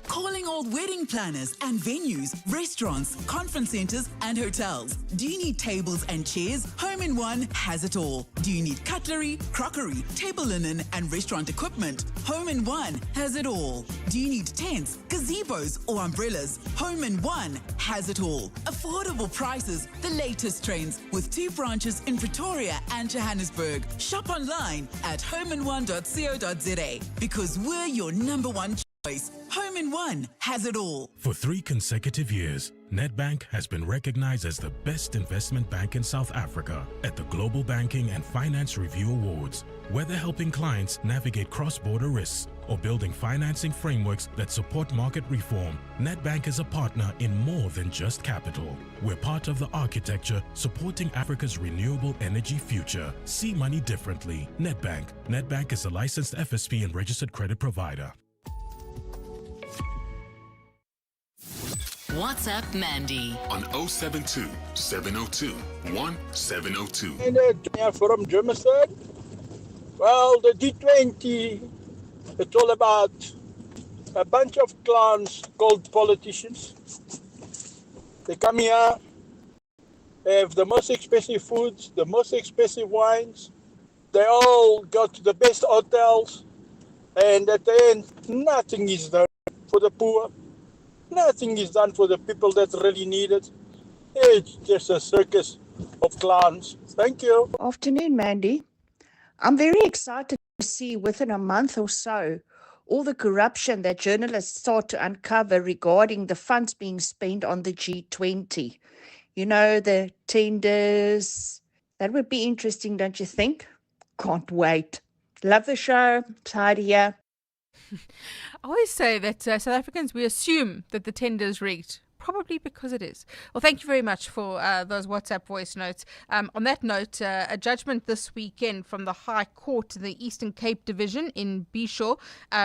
Calling all wedding planners and venues, restaurants, conference centers, and hotels. Do you need tables and chairs? Home in One has it all. Do you need cutlery, crockery, table linen, and restaurant equipment? Home in One has it all. Do you need tents, gazebos, or umbrellas? Home in One has it all. Affordable prices, the latest trends, with 2 branches in Pretoria and Johannesburg. Shop online at homein1.co.za because we're your #1 choice. Home in One has it all. For 3 consecutive years, Nedbank has been recognized as the best investment bank in South Africa at the Global Banking and Finance Review Awards. Whether helping clients navigate cross-border risks or building financing frameworks that support market reform, Nedbank is a partner in more than just capital. We're part of the architecture supporting Africa's renewable energy future. See money differently. Nedbank. Nedbank is a licensed FSP and registered credit provider. WhatsApp Mandy on 072 702 1702. From Germiston. Well, the G20, it's all about a bunch of clowns called politicians. They come here, they have the most expensive foods, the most expensive wines. They all go to the best hotels, and at the end, nothing is done for the poor. Nothing is done for the people that really need it. It's just a circus of clowns. Thank you. Afternoon, Mandy. I'm very excited to see within a month or so all the corruption that journalists start to uncover regarding the funds being spent on the G20. You know, the tenders. That would be interesting, don't you think? Can't wait. Love the show. Tidy here. I always say that South Africans, we assume that the tender is rigged. Probably because it is. Well, thank you very much for those WhatsApp voice notes. On that note, a judgment this weekend from the High Court, the Eastern Cape Division in Bisho,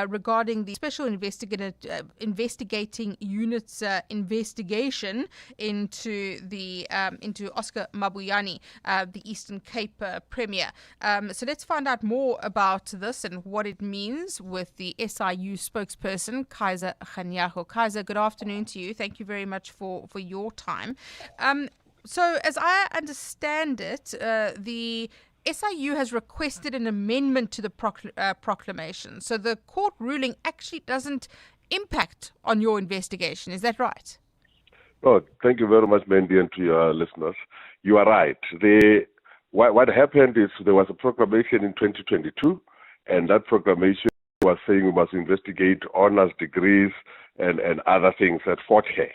regarding the Special Investigating Unit's investigation into Oscar Mabuyane, the Eastern Cape Premier. So let's find out more about this and what it means with the SIU spokesperson, Kaiser Khanyago. Kaiser, good afternoon to you. Thank you very much for your time. So as I understand it, the SIU has requested an amendment to the proclamation. So the court ruling actually doesn't impact on your investigation. Is that right? Oh, thank you very much, Mandy, and to your listeners. You are right. What happened is there was a proclamation in 2022, and that proclamation was saying we must investigate honors degrees and other things at Fort Hare.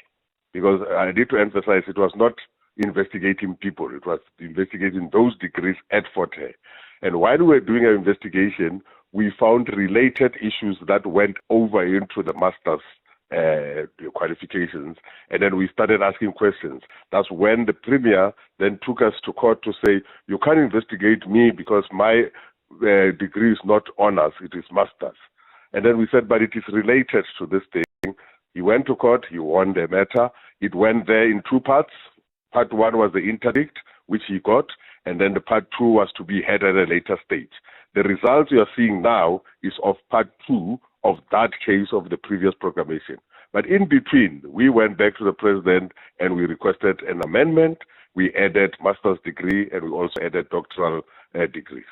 Because I need to emphasize it was not investigating people, it was investigating those degrees at Fort Hare. And while we were doing our investigation, we found related issues that went over into the master's qualifications, and then we started asking questions. That's when the Premier then took us to court to say, you can't investigate me because my degree is not honors, it is masters. And then we said, but it is related to this thing. He went to court, he won the matter. It went there in two parts. Part one was the interdict, which he got, and then the part two was to be had at a later stage. The result you are seeing now is of part two of that case of the previous proclamation. But in between, we went back to the president and we requested an amendment. We added master's degree and we also added doctoral degrees.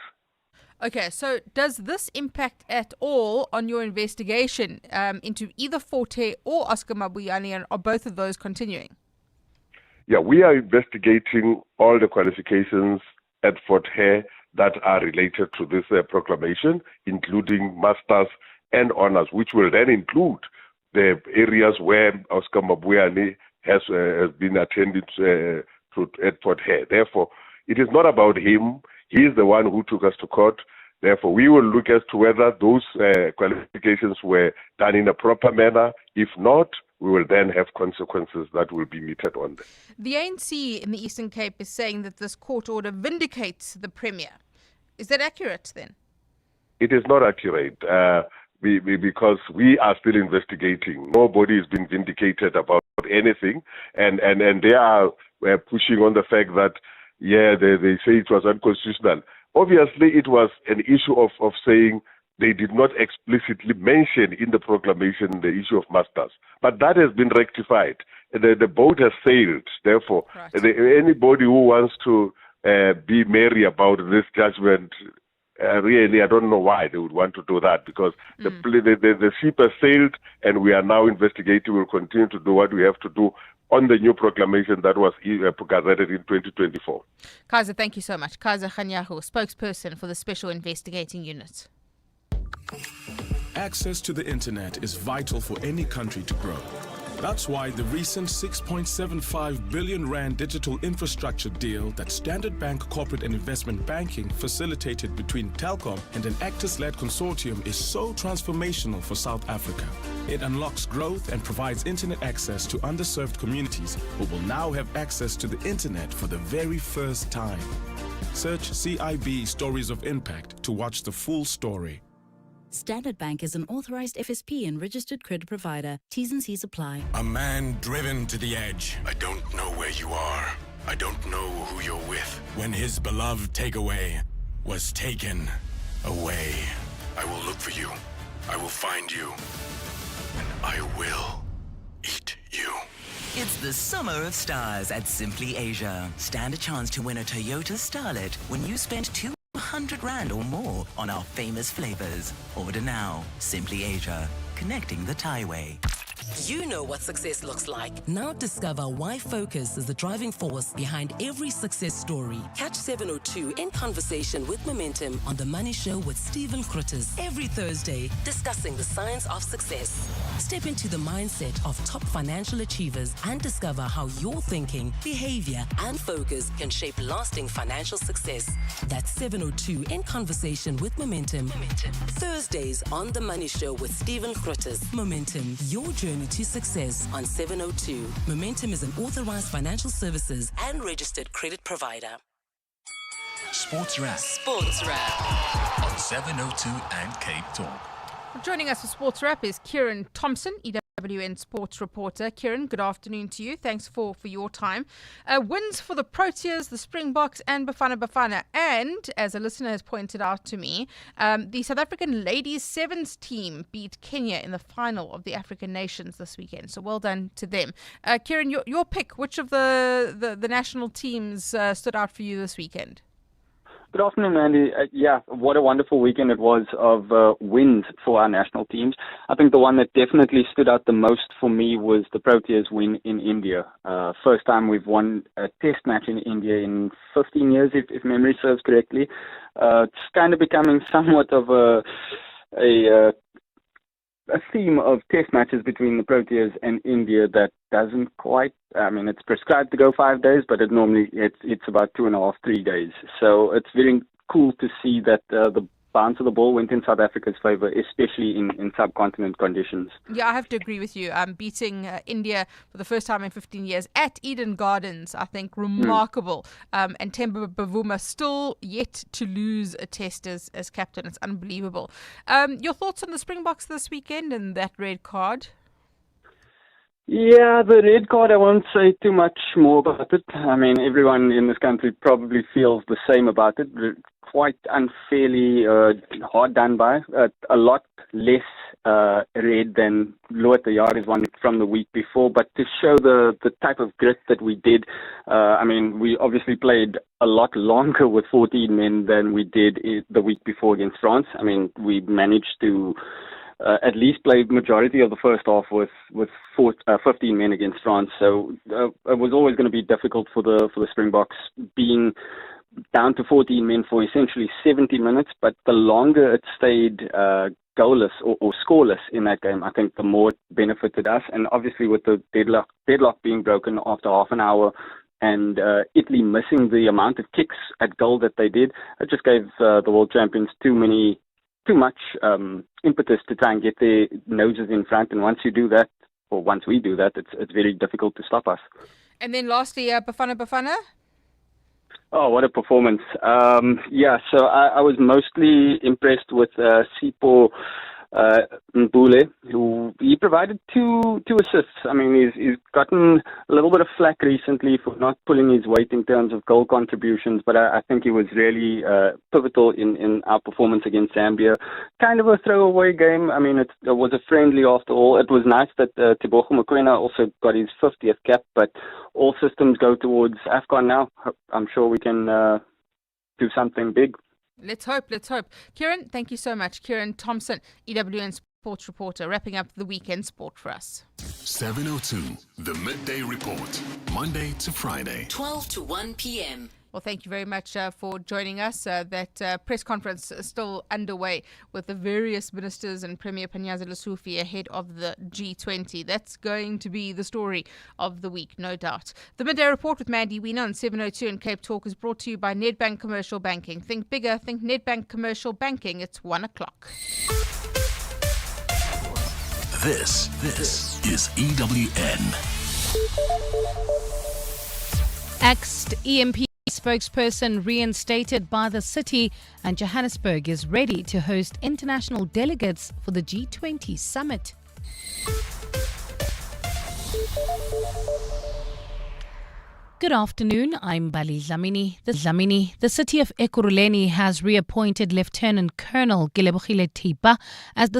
Okay, so does this impact at all on your investigation into either Forte or Oscar Mabuyane, and are both of those continuing? Yeah, we are investigating all the qualifications at Fort Hare that are related to this proclamation, including masters and honors, which will then include the areas where Oscar Mabuyane has been attended at Fort Hare. Therefore, it is not about him. He is the one who took us to court. Therefore, we will look as to whether those qualifications were done in a proper manner. If not, we will then have consequences that will be meted on them. The ANC in the Eastern Cape is saying that this court order vindicates the Premier. Is that accurate then? It is not accurate because we are still investigating. Nobody has been vindicated about anything. And they are pushing on the fact that, they say it was unconstitutional. Obviously, it was an issue of saying they did not explicitly mention in the proclamation the issue of masters. But that has been rectified. The boat has sailed. Therefore, anybody who wants to be merry about this judgment, really, I don't know why they would want to do that, because the ship has sailed and we are now investigating. We'll continue to do what we have to do on the new proclamation that was gazetted in 2024. Kaiser, thank you so much. Kaiser Khanyahu, spokesperson for the Special Investigating Unit. Access to the internet is vital for any country to grow. That's why the recent 6.75 billion rand digital infrastructure deal that Standard Bank Corporate and Investment Banking facilitated between Telkom and an Actors-led consortium is so transformational for South Africa. It unlocks growth and provides internet access to underserved communities who will now have access to the internet for the very first time. Search CIB Stories of Impact to watch the full story. Standard Bank is an authorized FSP and registered credit provider. T's and C's apply. A man driven to the edge. I don't know where you are. I don't know who you're with. When his beloved takeaway was taken away. I will look for you. I will find you. And I will eat you. It's the summer of stars at Simply Asia. Stand a chance to win a Toyota Starlet when you spend 200 Rand or more on our famous flavors. Order now. Simply Asia, connecting the Thai-way. You know what success looks like. Now discover why focus is the driving force behind every success story. Catch 702 in conversation with Momentum on The Money Show with Stephen Krutters every Thursday, discussing the science of success. Step into the mindset of top financial achievers and discover how your thinking, behavior, and focus can shape lasting financial success. That's 702 in conversation with Momentum. Thursdays on The Money Show with Stephen Krutters. Momentum, your journey to success on 702. Momentum is an authorized financial services and registered credit provider. Sports Wrap. Sports Wrap on 702 and Cape Talk. Joining us for Sports Wrap is Kieran Thompson, EWN sports reporter. Kieran, good afternoon to you. Thanks for your time. Wins for the Proteas, the Springboks and Bafana. And, as a listener has pointed out to me, the South African ladies sevens team beat Kenya in the final of the African Nations this weekend. So well done to them. Kieran, your pick, which of the national teams stood out for you this weekend? Good afternoon, Mandy. What a wonderful weekend it was of wins for our national teams. I think the one that definitely stood out the most for me was the Proteas win in India. First time we've won a test match in India in 15 years, if memory serves correctly. It's kind of becoming somewhat of a theme of test matches between the Proteas and India that doesn't quite, it's prescribed to go 5 days, but it's about 2.5, 3 days. So it's very cool to see that bounce of the ball went in South Africa's favour, especially in subcontinent conditions. Yeah, I have to agree with you. Beating India for the first time in 15 years at Eden Gardens, I think, remarkable. And Themba Bavuma still yet to lose a test as captain. It's unbelievable. Your thoughts on the Springboks this weekend and that red card? Yeah, the red card, I won't say too much more about it. I mean, everyone in this country probably feels the same about it. Quite unfairly hard done by. A lot less red than Loet the Jager's one from the week before. But to show the type of grit that we did, I mean, we obviously played a lot longer with 14 men than we did the week before against France. I mean, we managed to at least played majority of the first half with 15 men against France. So it was always going to be difficult for the Springboks, being down to 14 men for essentially 70 minutes. But the longer it stayed goalless or scoreless in that game, I think the more it benefited us. And obviously with the deadlock being broken after half an hour, and Italy missing the amount of kicks at goal that they did, it just gave the world champions too much impetus to try and get their noses in front. And once you do that, or once we do that, it's very difficult to stop us. And then lastly, Bafana. Oh, what a performance. So I was mostly impressed with Sipho Mbule, who he provided two assists. I mean, he's gotten a little bit of flack recently for not pulling his weight in terms of goal contributions, but I think he was really pivotal in our performance against Zambia. Kind of a throwaway game. I mean, it was a friendly after all. It was nice that Tebogo Mokoena also got his 50th cap, but all systems go towards AFCON now. I'm sure we can do something big. Let's hope. Kieran, thank you so much. Kieran Thompson, EWN sports reporter, wrapping up the weekend sport for us. 7:02, the Midday Report, Monday to Friday. 12 to 1 p.m. Well, thank you very much for joining us. That press conference is still underway with the various ministers and Premier Panyaza Lesufi ahead of the G20. That's going to be the story of the week, no doubt. The Midday Report with Mandy Wiener on 7:02 and Cape Talk is brought to you by Nedbank Commercial Banking. Think bigger, think Nedbank Commercial Banking. It's 1 o'clock. This is EWN. Axed EMP spokesperson reinstated by the city, and Johannesburg is ready to host international delegates for the G20 summit. Good afternoon, I'm Bali Dlamini. The city of Ekurhuleni has reappointed Lieutenant Colonel Gilebogile Tipa as the